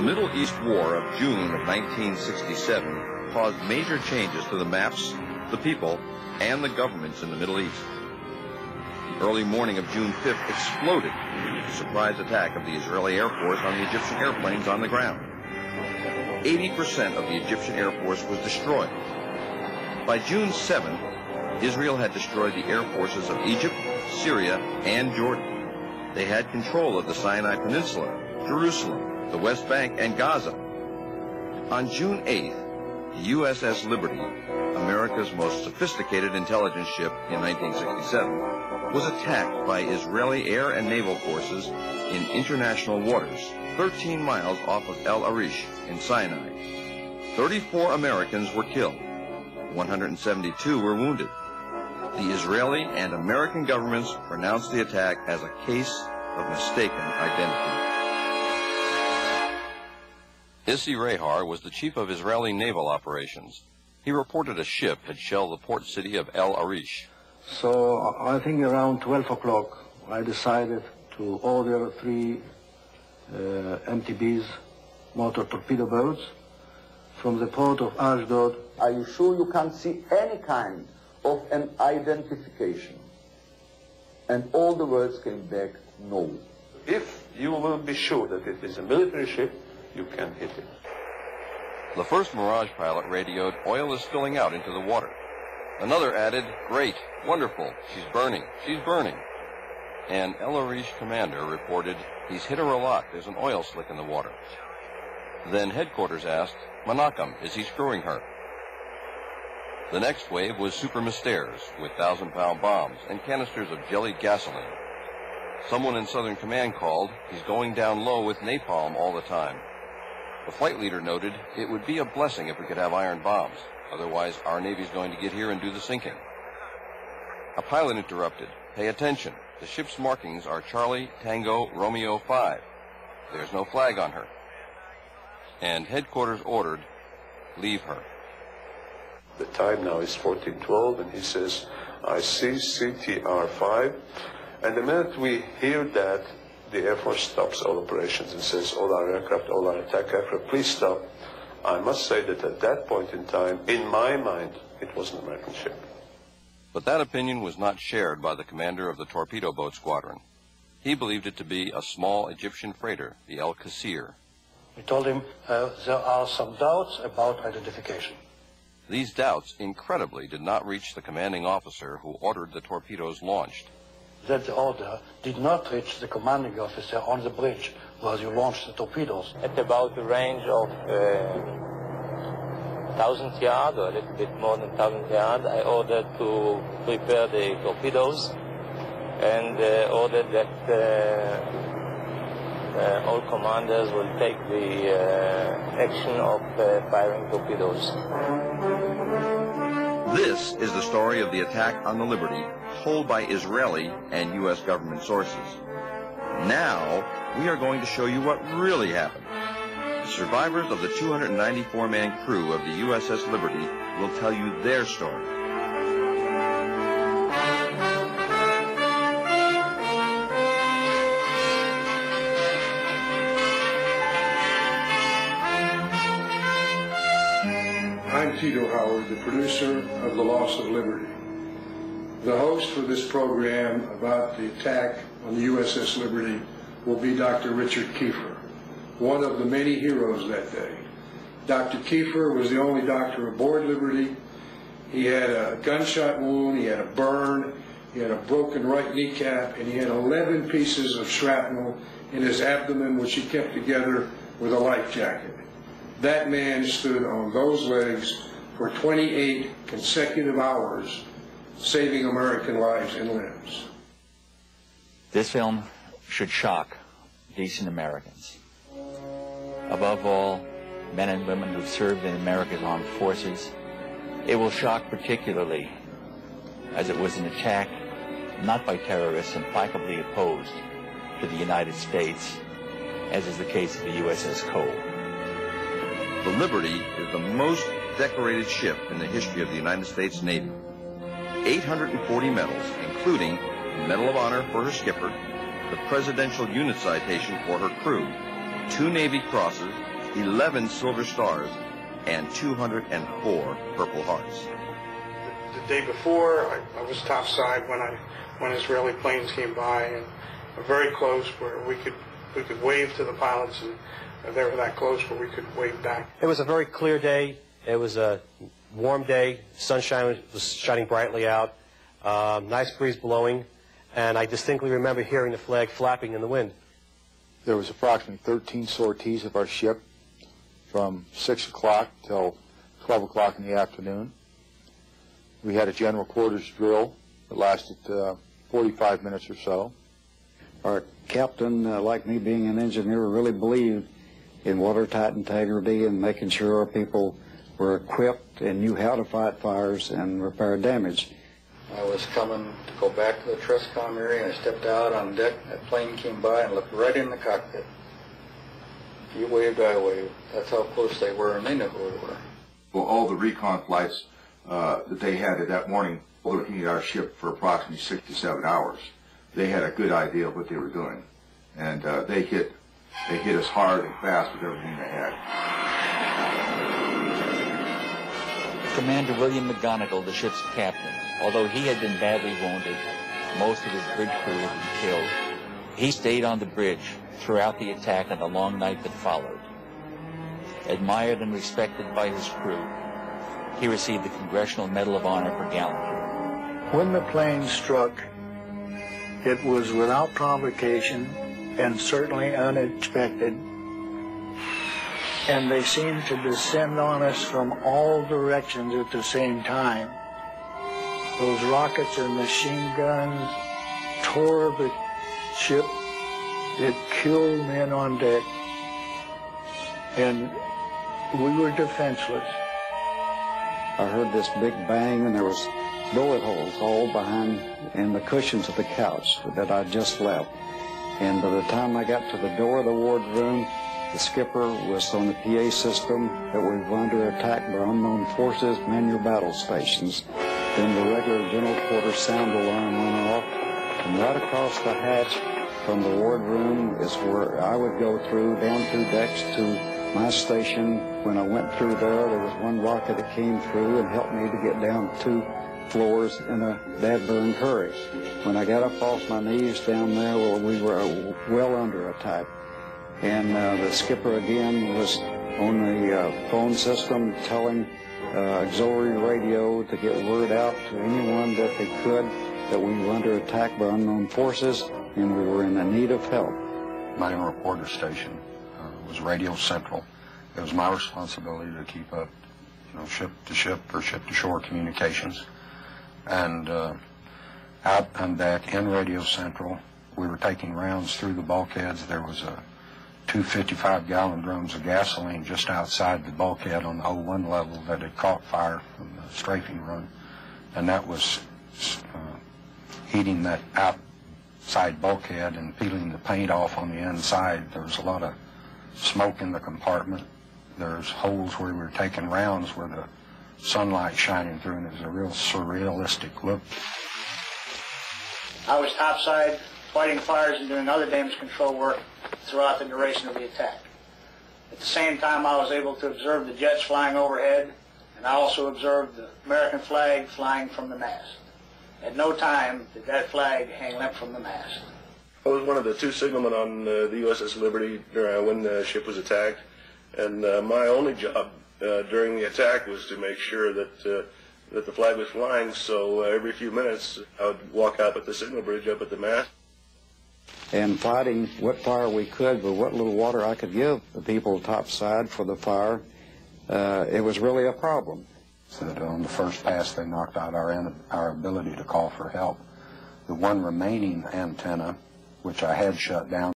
Middle East War of June of 1967 caused major changes to the maps, the people, and the governments in the Middle East. The early morning of June 5th exploded with the surprise attack of the Israeli Air Force on the Egyptian airplanes on the ground. 80% of the Egyptian Air Force was destroyed. By June 7th, Israel had destroyed the air forces of Egypt, Syria, and Jordan. They had control of the Sinai Peninsula, Jerusalem, the West Bank, and Gaza. On June 8th, the USS Liberty, America's most sophisticated intelligence ship in 1967, was attacked by Israeli air and naval forces in international waters, 13 miles off of El Arish in Sinai. 34 Americans were killed. 172 were wounded. The Israeli and American governments pronounced the attack as a case of mistaken identity. Issi Rehar was the chief of Israeli naval operations. He reported a ship had shelled the port city of El Arish. So I think around 12 o'clock, I decided to order 3 MTBs, motor torpedo boats, from the port of Ashdod. Are you sure you can't see any kind of an identification? And all the words came back, no. If you will be sure that it is a military ship, you can hit it. The first Mirage pilot radioed, "Oil is spilling out into the water." Another added, "Great, wonderful, she's burning, she's burning." And El Arish commander reported, "He's hit her a lot, there's an oil slick in the water." Then headquarters asked, "Menachem, is he screwing her?" The next wave was super Mysteres with 1,000-pound bombs and canisters of jellied gasoline. Someone in Southern Command called, "He's going down low with napalm all the time." The flight leader noted, "It would be a blessing if we could have iron bombs. Otherwise, our Navy's going to get here and do the sinking." A pilot interrupted, "Pay attention. The ship's markings are Charlie, Tango, Romeo 5. There's no flag on her." And headquarters ordered, "Leave her." The time now is 14:12, and he says, "I see CTR 5. And the minute we hear that, the Air Force stops all operations and says, "All our aircraft, all our attack aircraft, please stop." I must say that at that point in time, in my mind, it was an American ship. But that opinion was not shared by the commander of the torpedo boat squadron. He believed it to be a small Egyptian freighter, the El Qasir. We told him there are some doubts about identification. These doubts, incredibly, did not reach the commanding officer who ordered the torpedoes launched. That the order did not reach the commanding officer on the bridge where you launched the torpedoes. At about the range of 1,000 yards, or a little bit more than 1,000 yards, I ordered to prepare the torpedoes and ordered that all commanders will take the action of firing torpedoes. This is the story of the attack on the Liberty, told by Israeli and U.S. government sources. Now, we are going to show you what really happened. The survivors of the 294-man crew of the USS Liberty will tell you their story. I'm Tito Howard, the producer of The Loss of Liberty. The host for this program about the attack on the USS Liberty will be Dr. Richard Kiefer, one of the many heroes that day. Dr. Kiefer was the only doctor aboard Liberty. He had a gunshot wound, he had a burn, he had a broken right kneecap, and he had 11 pieces of shrapnel in his abdomen, which he kept together with a life jacket. That man stood on those legs for 28 consecutive hours, saving American lives and limbs. This film should shock decent Americans. Above all, men and women who've served in America's armed forces. It will shock particularly as it was an attack not by terrorists implacably opposed to the United States, as is the case of the USS Cole. The Liberty is the most decorated ship in the history of the United States Navy. 840 medals, including the Medal of Honor for her skipper, the Presidential Unit Citation for her crew, 2 Navy Crosses, 11 silver stars, and 204 Purple Hearts. The day before, I was topside when Israeli planes came by, and very close where we could wave to the pilots, and they were that close where we could wave back. It was a very clear day. It was a warm day. Sunshine was shining brightly out. Nice breeze blowing, and I distinctly remember hearing the flag flapping in the wind. There was approximately 13 sorties of our ship from 6 o'clock till 12 o'clock in the afternoon. We had a general quarters drill that lasted 45 minutes or so. Our captain, like me being an engineer, really believed in watertight integrity and making sure our people were equipped and knew how to fight fires and repair damage. I was coming to go back to the Trescom area, and I stepped out on deck. That plane came by and looked right in the cockpit. If you waved, I waved. That's how close they were, and they knew who we were. Well, all the recon flights that they had that morning, looking at our ship for approximately 6 to 7 hours, they had a good idea of what they were doing, and they hit us hard and fast with everything they had. Commander William McGonigal, the ship's captain, although he had been badly wounded, most of his bridge crew had been killed. He stayed on the bridge throughout the attack and the long night that followed. Admired and respected by his crew, he received the Congressional Medal of Honor for gallantry. When the plane struck, it was without provocation and certainly unexpected. And they seemed to descend on us from all directions at the same time. Those rockets and machine guns tore the ship. It killed men on deck. And we were defenseless. I heard this big bang, and there was bullet holes all behind in the cushions of the couch that I just left. And by the time I got to the door of the wardroom, the skipper was on the PA system that we were under attack by unknown forces, man your battle stations. Then the regular general quarters sound alarm went off, and right across the hatch from the wardroom is where I would go through, down 2 decks to my station. When I went through there was one rocket that came through and helped me to get down 2 floors in a dead-burn hurry. When I got up off my knees down there, well, we were well under attack. And the skipper again was on the phone system telling auxiliary radio to get word out to anyone that they could that we were under attack by unknown forces and we were in the need of help. My reporter station was Radio Central. It was my responsibility to keep up, ship-to-ship or ship-to-shore communications. And out on deck in Radio Central, we were taking rounds through the bulkheads. There was 2 55-gallon drums of gasoline just outside the bulkhead on the 01 level that had caught fire from the strafing run, and that was heating that outside bulkhead and peeling the paint off on the inside. There was a lot of smoke in the compartment. There's holes where we were taking rounds where the sunlight shining through, and it was a real surrealistic look. I was topside, fighting fires and doing other damage control work throughout the duration of the attack. At the same time, I was able to observe the jets flying overhead, and I also observed the American flag flying from the mast. At no time did that flag hang limp from the mast. I was one of the 2 signalmen on the USS Liberty when the ship was attacked, and my only job during the attack was to make sure that the flag was flying, so every few minutes I would walk out at the signal bridge up at the mast. And fighting what fire we could with what little water I could give the people topside for the fire, it was really a problem. So that on the first pass they knocked out our ability to call for help. The one remaining antenna, which I had shut down,